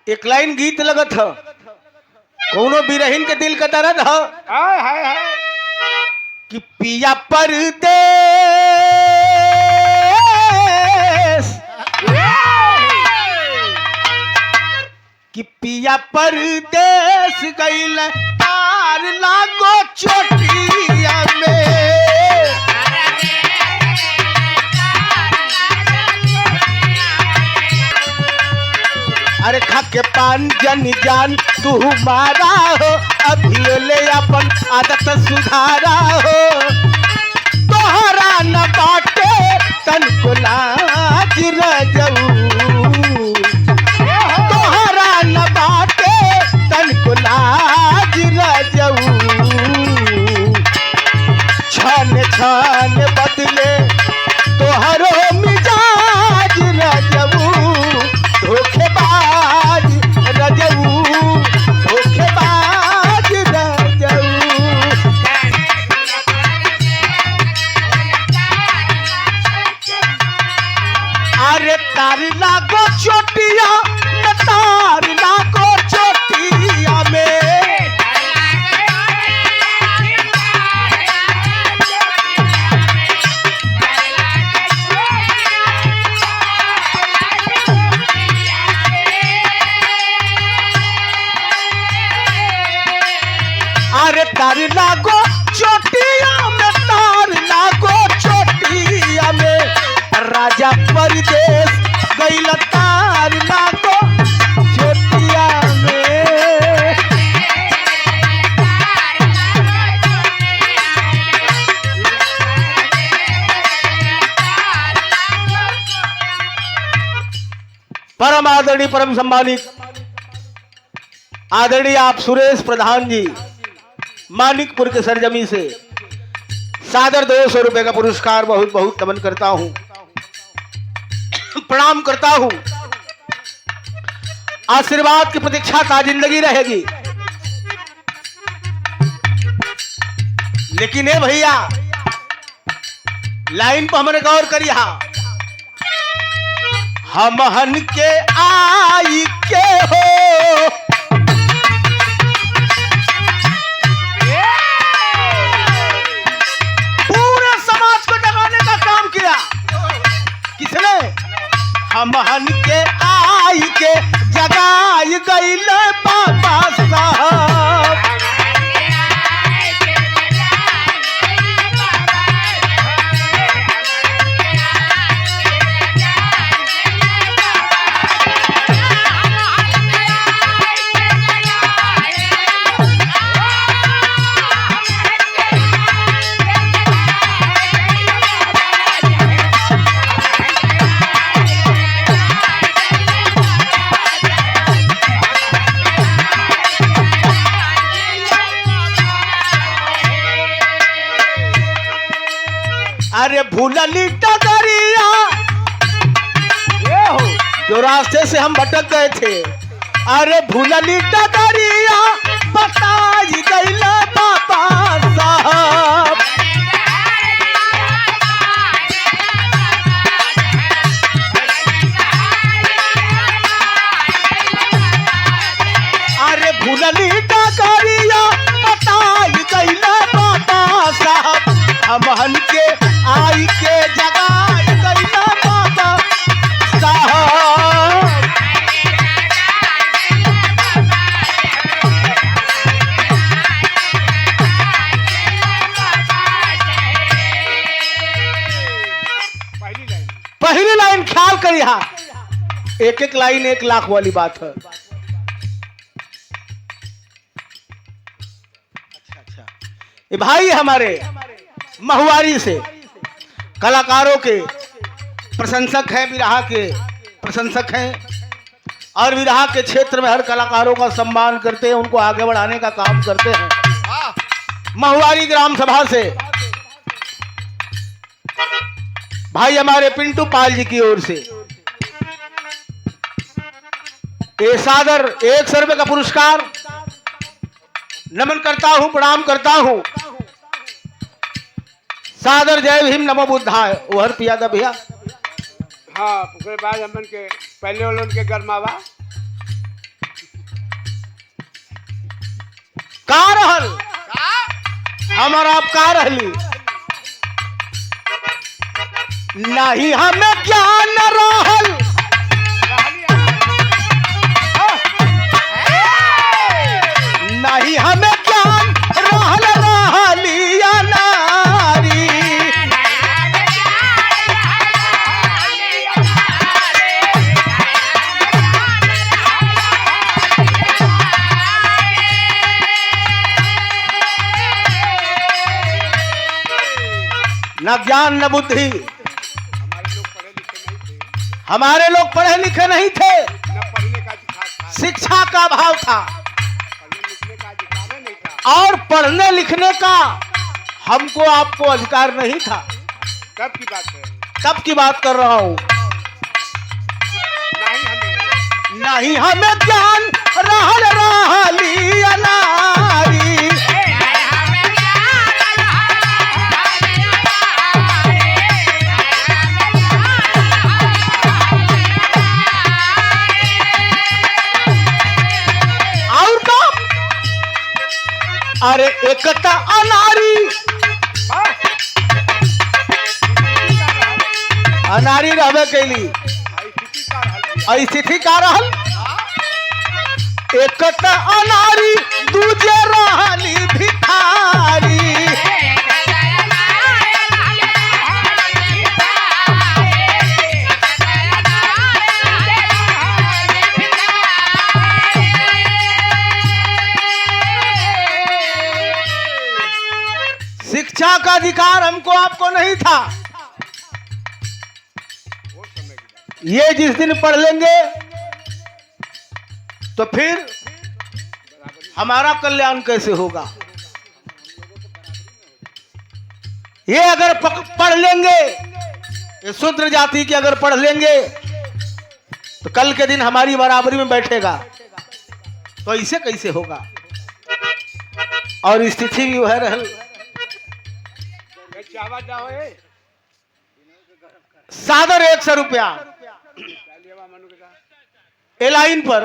एक लाइन गीत लगत ह कोनो बिरहिन के दिल का दर्द ह हाय हाय हाय कि पिया परदेस कि पिया परदेस गइल तार लागो चोटिया में। अरे खाके पान जन जान तू मारा हो अभी ले अपन आदत सुधारा हो तोहरा न बाटे तन को लाज रजऊ तोहरा न बाटे तन को लाज रजऊ छन छन बदले तोहरो मिजाज रजऊ धोखेबाज रजऊ धोखेबाज रजऊ। अरे तार लागो चोटिया तार लागो चोटिया में। अरे तार लागो चोटिया में तार लागो चोटिया में राजा परदेस गइल तार लागो चोटिया में। परम आदरणीय परम सम्मानित आदरणीय आप सुरेश प्रधान जी मानिकपुर के सरजमी से सादर 200 रुपए का पुरस्कार बहुत बहुत नमन करता हूं प्रणाम करता हूं। आशीर्वाद की प्रतीक्षा ता जिंदगी रहेगी। लेकिन ए भैया लाइन पर हमने गौर करिया हम हन के आई के हो हम हन के आई के जगाई गइल बाबा साहब। अरे भूलली डगरिया जो रास्ते से हम भटक गए थे। अरे भूलली डगरिया बताई गइल बाबा साहब। अरे भूलली डगरिया बताई गइल बाबा साहब। हम हन के आई के जगाई गइल बाबा साहब। पहली लाइन ख्याल करिया एक एक लाइन 1 लाख वाली बात है। अच्छा ये भाई हमारे महुआरी से कलाकारों के प्रशंसक हैं विरहा के प्रशंसक हैं और विरहा के क्षेत्र में हर कलाकारों का सम्मान करते हैं उनको आगे बढ़ाने का काम करते हैं। महुआरी ग्राम सभा से भाई हमारे पिंटू पाल जी की ओर से ये सादर 100 रुपए का पुरस्कार नमन करता हूं प्रणाम करता हूं। सादर जय भीम नमो बुद्धाय ओहर पिया दा भैया। हाँ उसके बाद हमन के पहले वालों के गरमावा का रहल हमारा आप का रहली नहीं हमें ज्ञान रहल नहीं हमें ज्ञान रहल रहलिया नारी न ज्ञान न बुद्धि हमारे लोग पढ़े लिखे नहीं थे शिक्षा का अभाव था और पढ़ने लिखने का हमको आपको अधिकार नहीं था। कब की बात कर रहा हूं नहीं हमें ज्ञान रहल रहली अनारी अरे एकता अनारी अनारी रहबे कैली स्थिति का रहल एकता अनारी दूजे रहली भिखारी शिक्षा का अधिकार हमको आपको नहीं था। ये जिस दिन पढ़ लेंगे तो फिर हमारा कल्याण कैसे होगा। ये अगर पढ़ लेंगे ये शूद्र जाति की अगर पढ़ लेंगे तो कल के दिन हमारी बराबरी में बैठेगा तो ऐसे कैसे होगा। और स्थिति भी वह रहल 100 रुपया एलाइन पर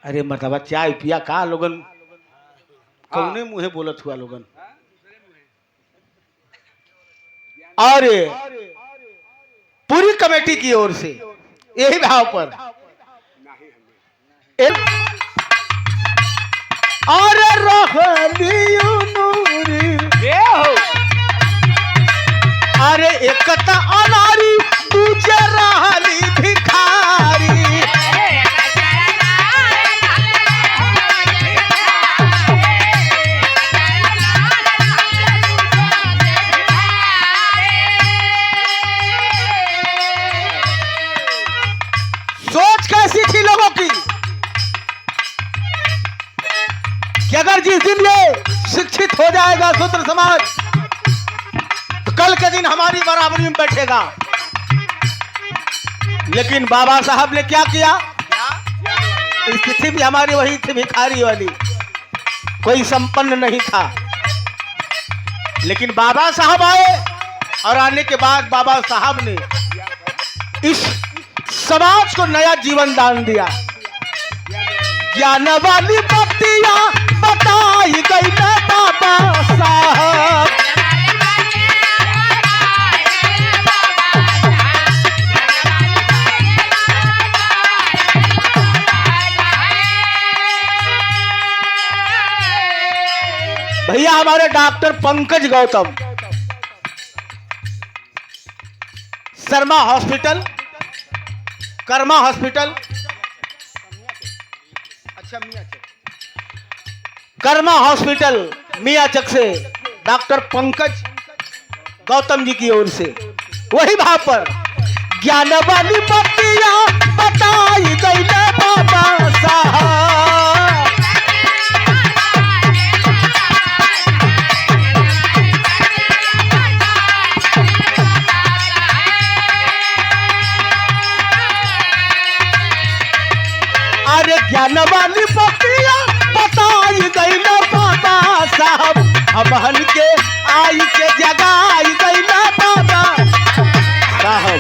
अरे मतलब चाय पिया का लोगन कौने मुहे बोलत हुआ लोगन और पूरी कमेटी की ओर से यही भाव पर और अरे एकता अनारी दूजे रहली भिखारी सोच कैसी थी लोगों की कि अगर जिस दिन ये शिक्षित हो जाएगा शूद्र समाज तो कल के दिन हमारी बराबरी में बैठेगा। लेकिन बाबा साहब ने क्या किया स्थिति भी हमारी वही थी भिखारी वाली कोई संपन्न नहीं था। लेकिन बाबा साहब आए और आने के बाद बाबा साहब ने इस समाज को नया जीवन दान दिया। ज्ञान वाली बत्तियां बताई गई ना बाबा साहब भैया हमारे doctor Pankaj Gautam Sharma hospital Karma hospital अच्छा कर्मा हॉस्पिटल मियाचक से डॉक्टर पंकज गौतम जी की ओर से वही भाव पर ज्ञान वाली बत्तियां बताई गई ना बाबा साहब ज्ञान वाली बत्तियां बताई गई ना बाबा साहब हमहन के आई के जगाई गई ना बाबा साहब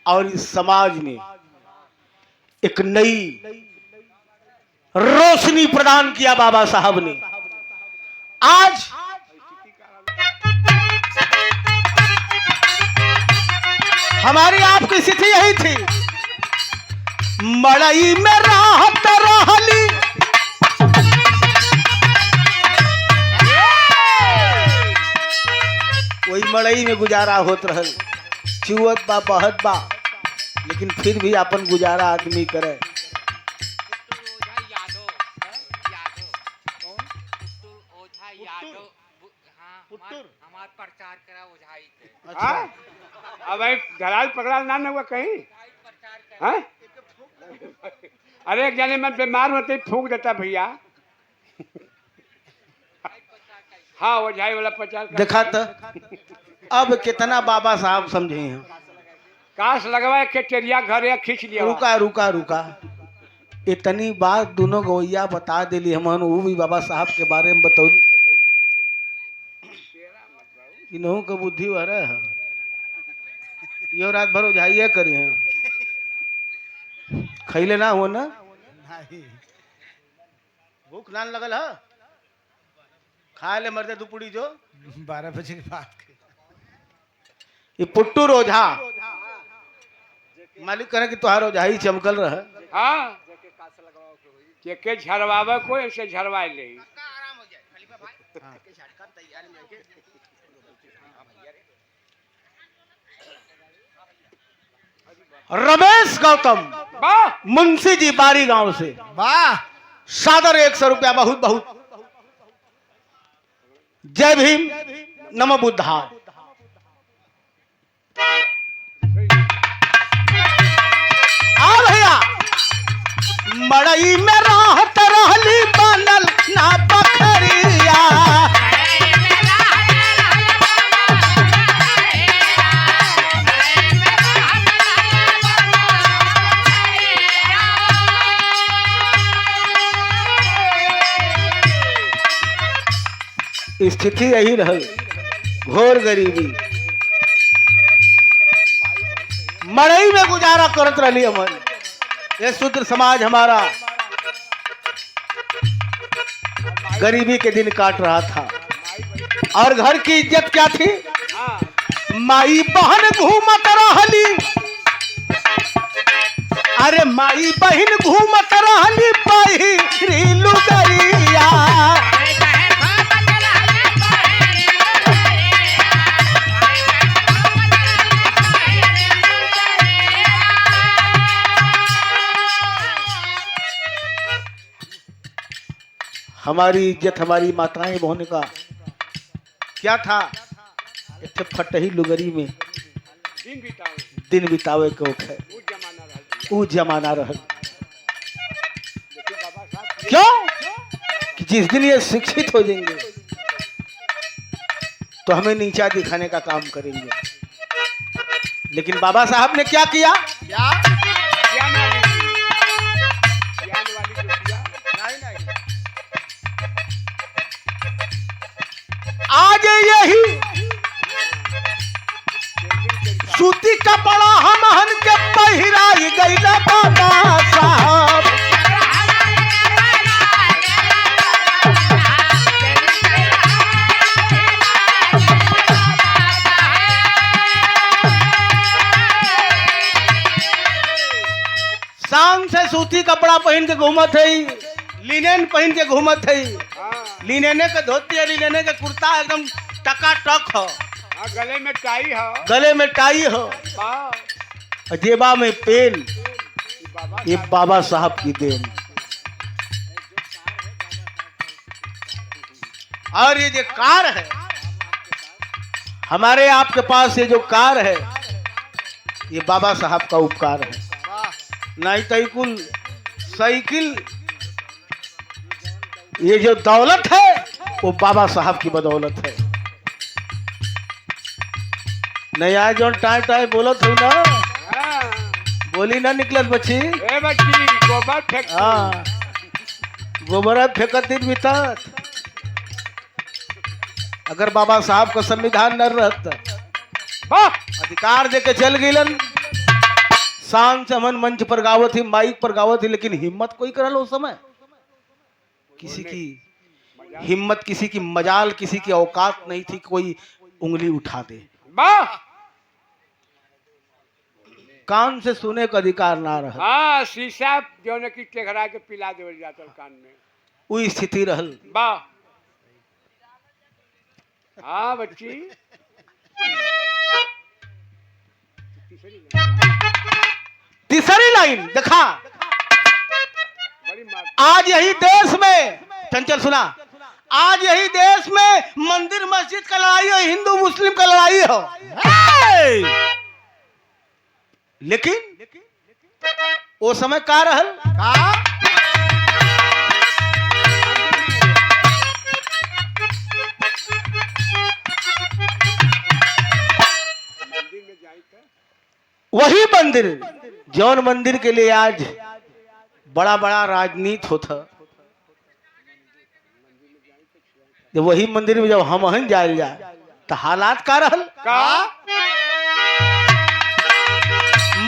और इस समाज में एक नई रोशनी प्रदान किया बाबा साहब ने। आज हमारी आपकी स्थिति यही थी, मड़ई में राहत रहली, वही मड़ई में गुजारा होत रहल, चुवत बा बहत बा, लेकिन फिर भी अपन गुजारा आदमी करे। प्रचार करा ओझाई के। अच्छा अब भाई दलाल पकड़ा ना हुआ कहीं। हाँ? अरे एक जाने में बीमार होते ही फूक देता भैया। हाँ ओझाई वाला प्रचार देखा तो अब कितना बाबा साहब समझे हैं। काश लगवाए के टेरिया घर खींच लिया। रुका रुका रुका, इतनी बात दोनों गवैया बता दिली हमन, वो भी बाबा साहब के बारे में बतौली। इन्हों का बुद्धि भरा है, यो रात भर ओझाइए करी हैं, खैले ना हो ना, भूख ना लगल है, खा ले मरते दुपुड़ी जो 12 बजे के बाद। ये पुट्टू रोझा मालिक करे कि तुहार ओझाई चमकल रहे। हाँ के झरवावे को ऐसे झरवाए ले। रमेश गौतम वाह मुंशी जी बारी गांव से वाह, सादर 100 रुपया, बहुत बहुत। जय भीम, नमो बुद्धाय। आ भैया, मड़ई में राहत रहली, बनल ना बकरिया, स्थिति यही रही, घोर गरीबी, मड़ई में गुजारा करत रही हमन। ये शूद्र समाज हमारा गरीबी के दिन काट रहा था, और घर की इज्जत क्या थी, माई बहन घूमत रहली, अरे माई बहन घूमत रहली, पहिरी लुगरिया, हमारी इज्जत हमारी माताएं बहन का क्या था, इतने फटही लुगरी में दिन बितावे के ओखे वो जमाना रह। क्यों कि जिस दिन ये शिक्षित हो जाएंगे तो हमें नीचा दिखाने का काम करेंगे। लेकिन बाबा साहब ने क्या किया, आज यही सूती कपड़ा हमहन के पहिराई गईला बाबा साहब, शाम से सूती कपड़ा पहन के घूमत है, लिनेन पहन के घूमत है, लिनेने के धोती है, लिनेने के कुर्ता एकदम टकाटक हो, गले में टाई हो, गले में टाई हो, जेबा में पेन, ये बाबा साहब की देन। और ये जो कार है हमारे आपके पास, ये जो कार है ये बाबा साहब का उपकार है। नहीं तो कुल साइकिल, ये जो दौलत है वो बाबा साहब की बदौलत है। नहीं आज जो टाइ टाइ बोलत हुई ना, बोली ना निकलत बच्ची, ए बच्ची गोबर फेंक। हाँ गोबरा फेंकत दिन बीतत। अगर बाबा साहब का संविधान न रहता, अधिकार देके चल गिलन शान से हमन मंच पर गावत ही, माइक पर गावत ही, लेकिन हिम्मत कोई करल उस समय? किसी की हिम्मत, किसी की मजाल, किसी की औकात नहीं थी कोई उंगली उठा दे। वाह। कान से सुने का अधिकार ना रहा, हाँ, शीशा जो न की टेघरा के पिला देवल जाता कान में। वो स्थिति रहल। वाह। हाँ बच्ची, तीसरी लाइन देखा, बड़ी मार। आज यही देश में, चंचल सुना, आज यही देश में मंदिर मस्जिद का लड़ाई हो, हिंदू मुस्लिम का लड़ाई हो, लेकिन वो समय का रहल मंदिर में जाई तो वही मंदिर, जौन मंदिर के लिए आज बड़ा बड़ा राजनीति होता, जब वही मंदिर में जब हम जाए जाए तो हालात का रहल का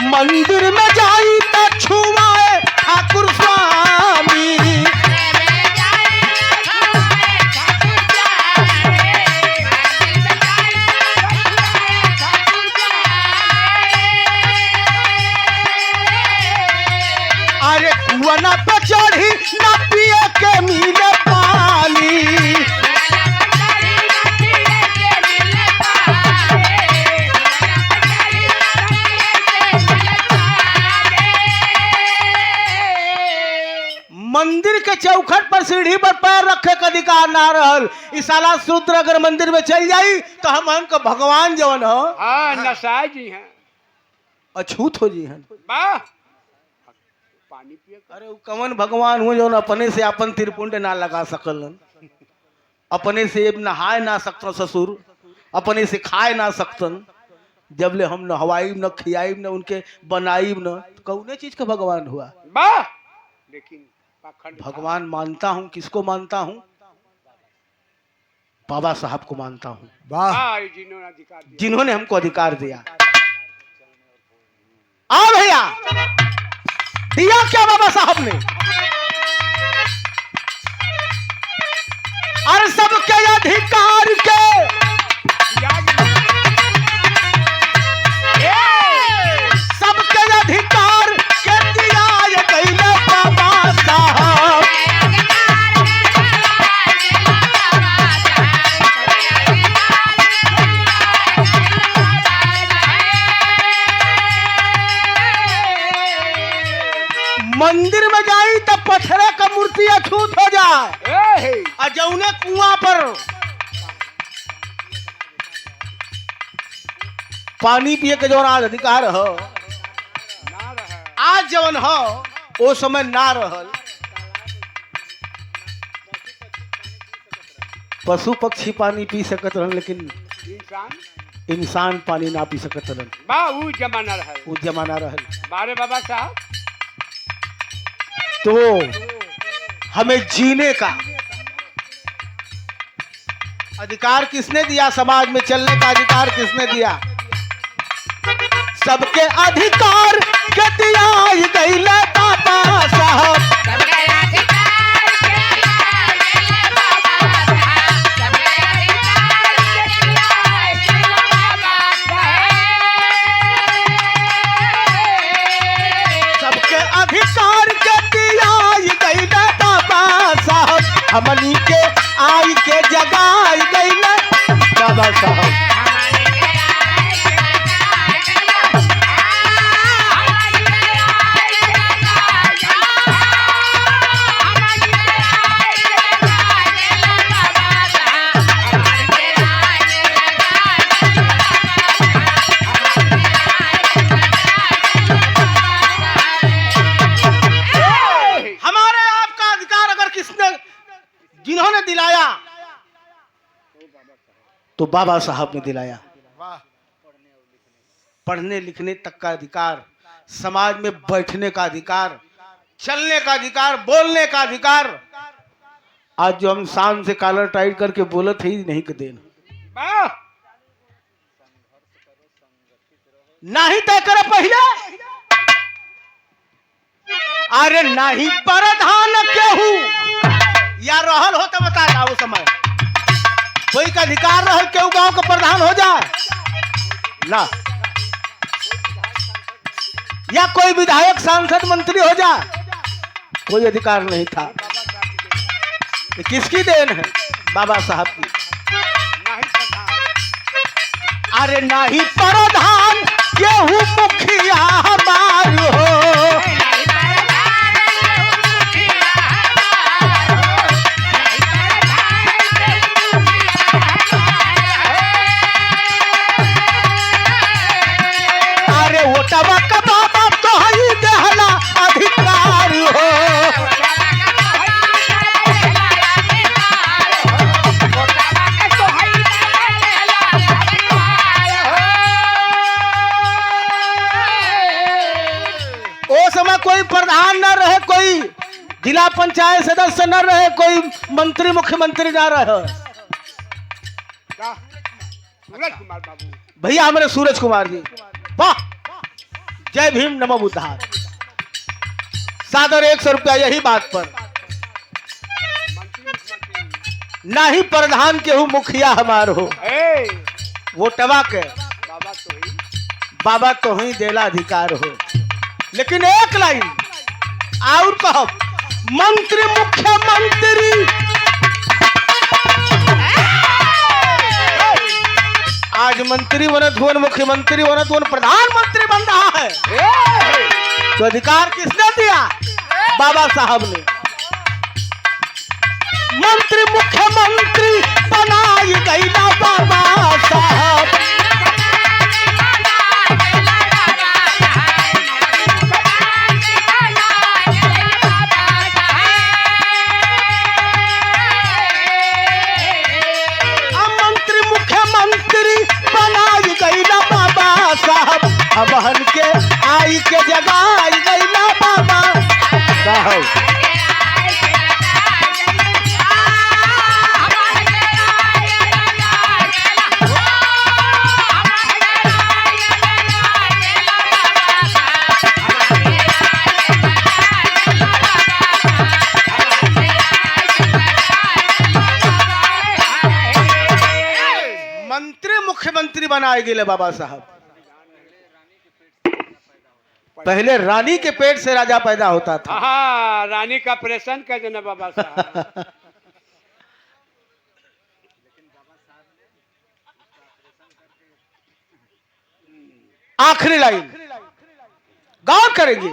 मंदिर में जाई तो छुआए ठाकुर स्वामी, अरे कुआं पे चढ़ी ना पिए के मिले पानी, मंदिर के चौखट पर सीढ़ी पर पैर रखे का अधिकार ना रहल। इस साला शूद्र अगर मंदिर में चल जाई तो हम का भगवान जवन हो हाँ नसाय जी हैं। अछूत हो जी हन। वाह। पानी पिए का। अरे वो कवन भगवान हो जौन अपने से अपन त्रिपुंड ना लगा सकलन, अपने से नहाए ना सकता ससुर, अपने से खाए ना सकतन, जब ले हम न हवाई न खियाई न उनके बनाई न, तो कौने चीज का भगवान हुआ? वाह। लेकिन पाखंड भगवान मानता हूँ, किसको मानता हूँ? बाबा साहब को मानता हूँ, हाँ, ये जिन्होंने अधिकार दिया। जिन्होंने हमको अधिकार दिया। आ भैया, दिया क्या बाबा साहब ने? और सबके अधिकार के सबके अधिकार के दिया ये कैले बाबा साहब। मंदिर में जाई तो पत्थरे का मूर्ति अछूत हो जाए, और जौने कुआं पर पानी पिए के जौन आज अधिकार हो, ना रहा। आज जवन हो वो समय ना रहल। पशु पक्षी पानी पी सकत रहन, लेकिन इंसान इंसान पानी ना पी सकत रहन। वाह, वो जमाना रहा। वो जमाना रहल। बारे बाबा साहब, तो हमें जीने का अधिकार किसने दिया? समाज में चलने का अधिकार किसने दिया? सबके अधिकार के दिया ये कैले बाबा साहब। सबके अधिकार के दिया ये कैले बाबा साहब, हमनी के आई के जगाई कैले बाबा साहब। हमारे आपका अधिकार अगर किसने जिन्होंने दिलाया तो बाबा साहब ने दिलाया। पढ़ने लिखने तक का अधिकार, समाज में बैठने का अधिकार, चलने का अधिकार, बोलने का अधिकार। आज जो हम शान से कॉलर टाइट करके बोलत ही नहीं के देन, वाह। ना ही तय करे पहले अरे नहीं प्रधान केहू या रहल हो तो बता दो समय कोई का अधिकार रहल केहू गांव का प्रधान हो जाए ना, या कोई विधायक सांसद मंत्री हो जाए, कोई अधिकार नहीं था। ये किसकी देन है? बाबा साहब की। अरे नहीं प्रधान केहू मुखिया हमार हो, अरे वोटवा का बाबा तो ही देहला अधिकार हो। समय कोई प्रधान न रहे, कोई जिला पंचायत सदस्य न रहे, कोई मंत्री मुख्यमंत्री न रहे। सूरज कुमार बाबू भैया हमारे सूरज कुमार जी, वाह, जय भीम नमो बुद्धाय। सादर 100 रुपया यही बात पर। ना ही प्रधान केहू मुखिया हमार हो, वोटवा के बाबा तो ही देला अधिकार हो। लेकिन एक लाइन और कहो, मंत्री मुख्यमंत्री आज मंत्री बनत हुए, मुख्यमंत्री बनत हुए, प्रधानमंत्री बन रहा है, तो अधिकार किसने दिया? बाबा साहब ने। मंत्री मुख्यमंत्री बनाई गई ना बाबा साहब। बहन के आई के जगह आई गई ना बाबा साहब। मंत्री मुख्यमंत्री बनाए गए बाबा साहब। पहले रानी के पेट से राजा पैदा होता था। हाँ, रानी का ऑपरेशन कर देना बाबा साहब। आखिरी लाइन गौर करेंगे।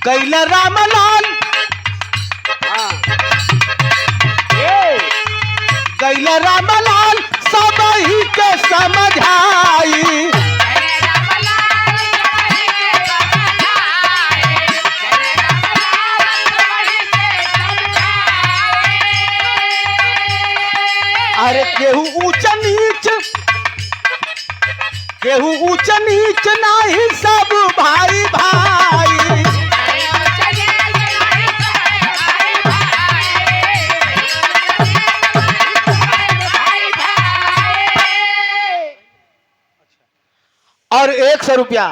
गैला रामलाल, गैला रामलाल सब ही के समझाई। अरे केहू ऊंच नीच, केहू ऊंच नीच नहीं, सब भाई भाई। और 100 रुपया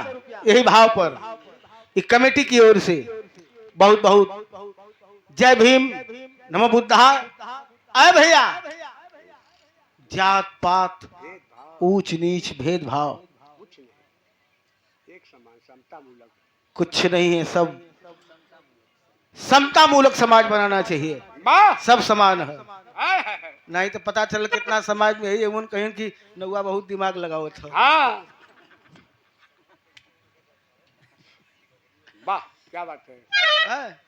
यही भाव पर एक कमेटी की ओर से बहुत बहुत जय भीम नमो बुद्धाय। आए भैया, जात पात ऊंच नीच भेदभाव एक समान समता मूलक कुछ नहीं है, सब समता मूलक समाज बनाना चाहिए। सब समान है, नहीं तो पता चल कितना समाज में है उन कहीं की नौआ बहुत दिमाग लगाओ था। हाँ, वाह क्या बात है।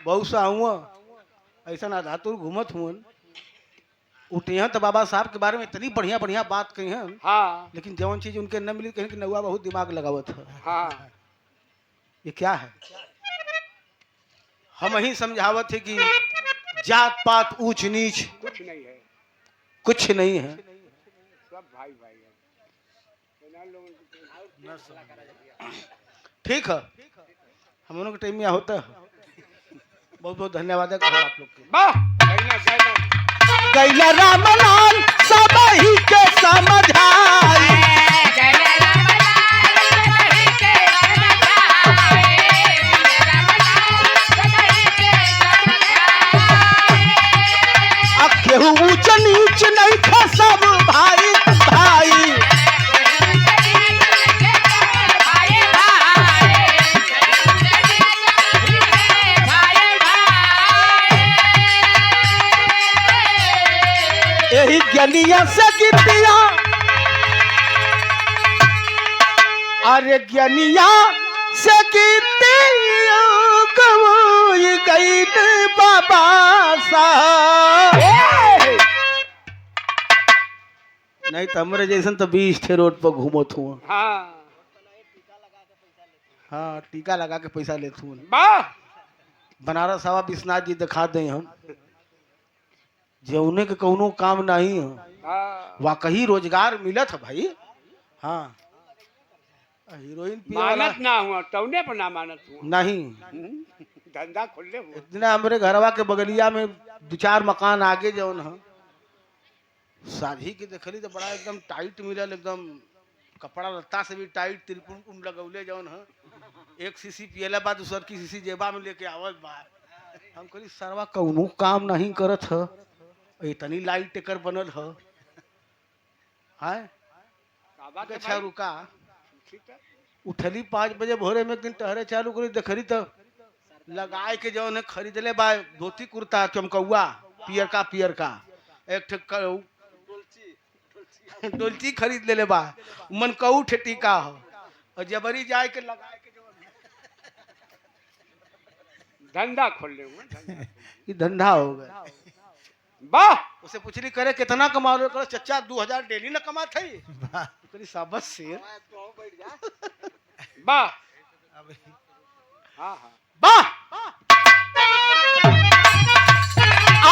बहुत सा हुआ ऐसा ना धातु घूमत हुआ उठे तो बाबा साहब के बारे में इतनी बढ़िया बढ़िया बात कही हैं। हाँ, लेकिन जौन चीज उनके न मिली कहीं कि नौआ बहुत दिमाग लगावत है। हाँ, ये क्या है? हम ही समझावत है कि जात पात ऊंच नीच कुछ नहीं है, कुछ नहीं है, सब भाई भाई है। ठीक है, हम लोगों के टाइम में होता है। बहुत बहुत धन्यवाद है आप लोग के। गैला रामलाल सब ही के समझाई। ज्ञानिया से गिरतिया अरे ज्ञानिया से गिरतिया कबूल गई बाबा साहब नहीं तो हमरे जैसन तो 20 ठे रोड पर घूमत हूँ हाँ हाँ टीका लगा के पैसा लेते हूँ वाह बनारस हवा विश्वनाथ जी दिखा दें हम जौने के कौनो काम नहीं है हाँ। वाकई रोजगार मिलत है भाई हाँ हीरोइन पिए वाला मानत ना हुआ तौने पर ना मानत हुआ नहीं धंधा खोले हुआ इतना हमरे घरवा के बगलिया में 2-4 मकान आगे जौन है शादी के देखली तो बड़ा एकदम टाइट मिलल एकदम कपड़ा लत्ता से भी टाइट त्रिपुण लगौले जौन है एक शीशी पियला बाद दूसर की शीशी जेबा में लेके आवत बा हम कहली सरवा कौनो काम नहीं करत है इतनी लाइट एकर बनल है काबा के अच्छा भाई, रुका ठीक है। उठली 5 बजे भोरे में एक दिन टहरे चालू करी देखली तो लगाए के जौन है खरीदले बा धोती कुर्ता चमकौआ पियर का एक ठे डोलची खरीद ले बा मन कऊ ठे टीका हो और जबरी जाए के लगाए के जौन है धंधा खोले हुआ धंधा। ये धंधा हो गया वाह उसे पूछली करे कितना कमा लो करो चचा 2000 डेली ना कमा थई करी साबस से वाह हाँ हाँ वाह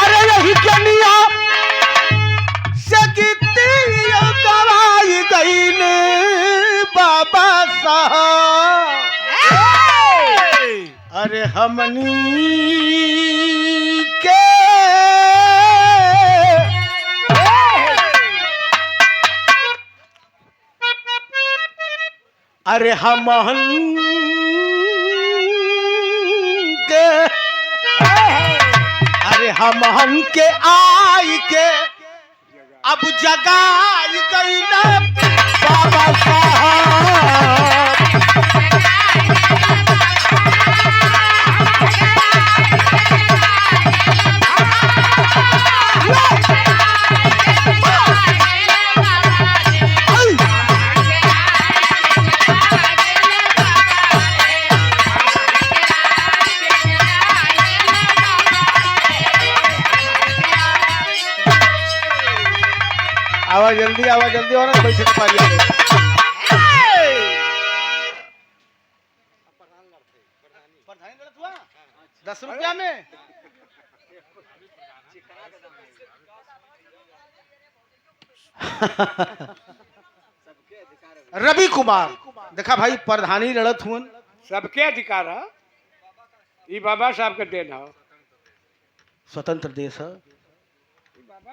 अरे यही कनिया सगितिया कराई गईल बाबा साहब अरे हमनी के अरे हमहन के अरे हमहन के आई के अब जगाई गई ना बाबा साहब आवा जल्दी और पैसे के पारी आवे प्रधानी गलत हुआ 10 रुपया में रवि कुमार देखा भाई प्रधानी लड़त हुन सबके अधिकार है ये बाबा साहब के देन है स्वतंत्र देश है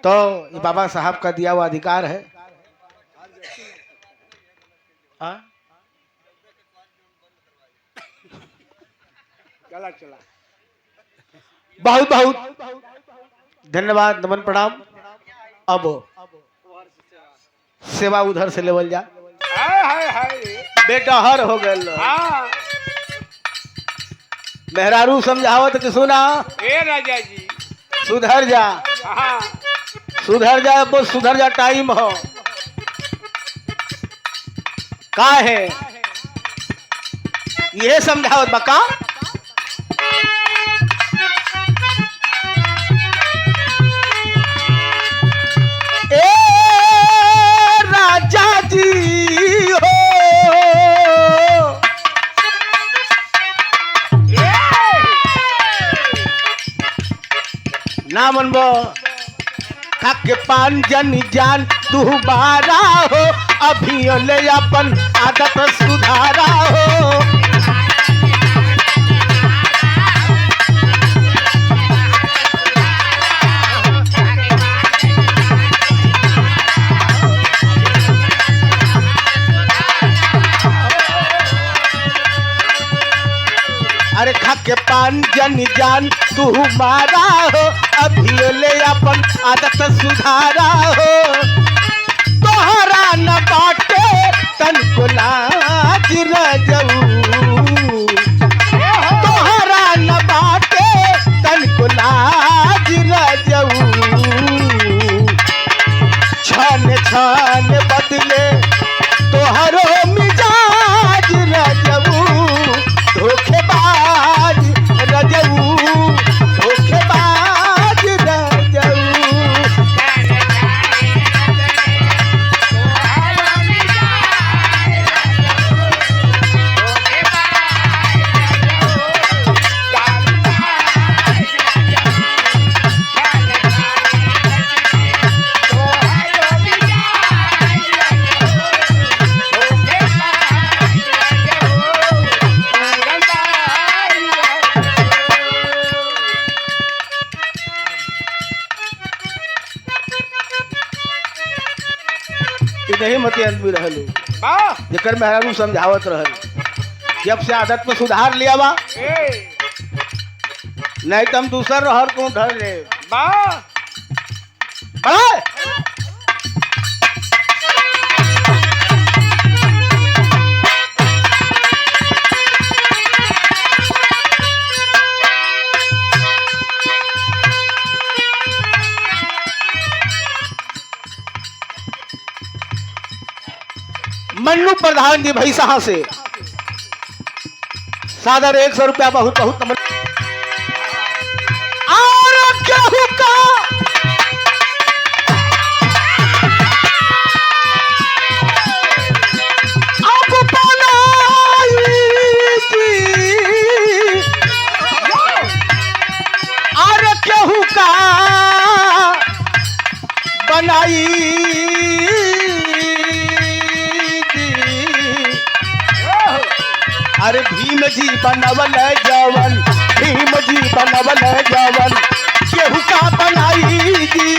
तो ये बाबा साहब का दिया हुआ अधिकार है चला चला बहुत बहुत धन्यवाद नमन प्रणाम अब सेवा उधर से लेवल जा हाय हाय हाय बेटा हर हो गए हाँ मेहरारू समझावत कि सुना ए राजा जी सुधर जा हाँ बस सुधर जा टाइम हो का है ये समझावत बका ए राजा जी हो ना मनबो खाके पान जन जान तू बारा हो अभी ले अपन आदत सुधारा हो अरे खाके पान जन जान तू मारा हो अभी ले अपन आदत सुधारा हो तोहरा न बाटे तन को लाज रजऊ तोहरा न बाटे तन को लाज रजऊ नहीं मत आदमी रहलू वाह जेकर मेहरारू समझावत रहल जब से आदत में सुधार लिया बा ए नहीं तो हम दूसर रहर को ढर ले वाह बड़ा मन्नू प्रधान जी भाई साहब से सादर 100 रुपया बहुत बहुत नमन और केहू का अब बनाई जी और केहू का बनाई अरे भीम जी बनवल जवन भीम जी बनवल जवन केहू का बनाई जी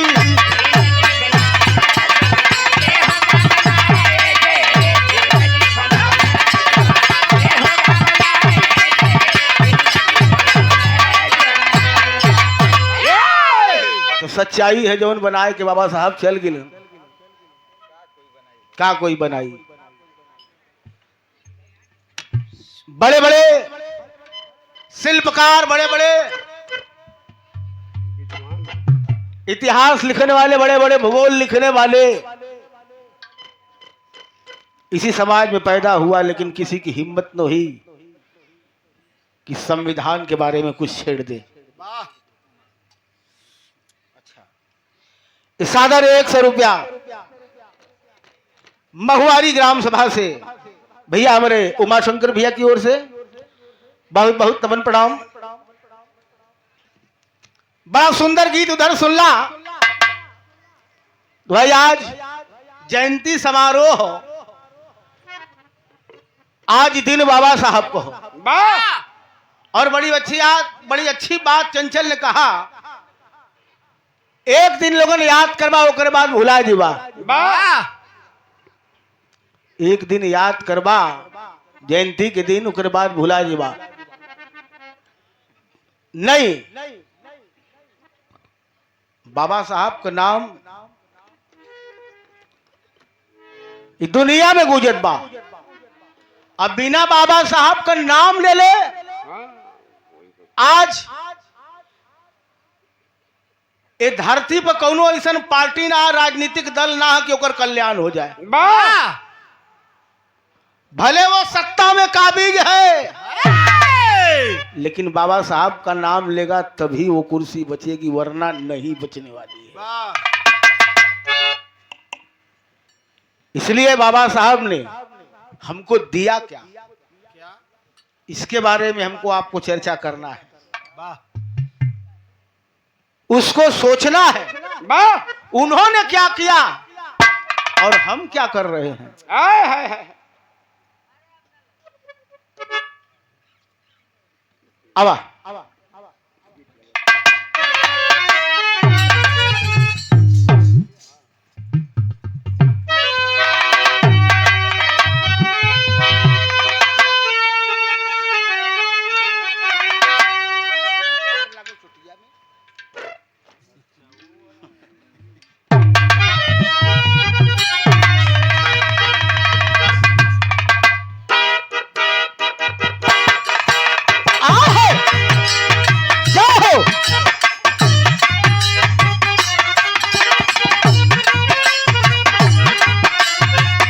तो सच्चाई है जवन बनाए के बाबा साहब चल गए का कोई बनाई बड़े बड़े शिल्पकार बड़े बड़े इतिहास लिखने वाले बड़े बड़े भूगोल लिखने वाले इसी समाज में पैदा हुआ लेकिन किसी की हिम्मत न हुई कि संविधान के बारे में कुछ छेड़ दे सादर 100 रुपया महुआरी ग्राम सभा से भैया हमारे उमाशंकर भैया की ओर से बहुत बहुत नमन प्रणाम बड़ा सुंदर गीत उधर सुनला भाई आज जयंती समारोह आज दिन बाबा साहब को वाह और बड़ी अच्छी बात चंचल ने कहा एक दिन लोगों ने याद करवा ओकर बाद भुला जीवा वाह एक दिन याद करबा जयंती के दिन ओकर बाद भुला जीवा नहीं बाबा साहब का नाम इस दुनिया में गुजर बा अब बिना बाबा साहब का नाम ले ले आज ये धरती पर कौनो ऐसा पार्टी ना राजनीतिक दल ना कि ओकर कल्याण हो जाए वाह भले वो सत्ता में काबिज है लेकिन बाबा साहब का नाम लेगा तभी वो कुर्सी बचेगी वरना नहीं बचने वाली है इसलिए बाबा साहब ने हमको दिया क्या इसके बारे में हमको आपको चर्चा करना है उसको सोचना है वाह उन्होंने क्या किया और हम क्या कर रहे हैं आय हाय हाय आवा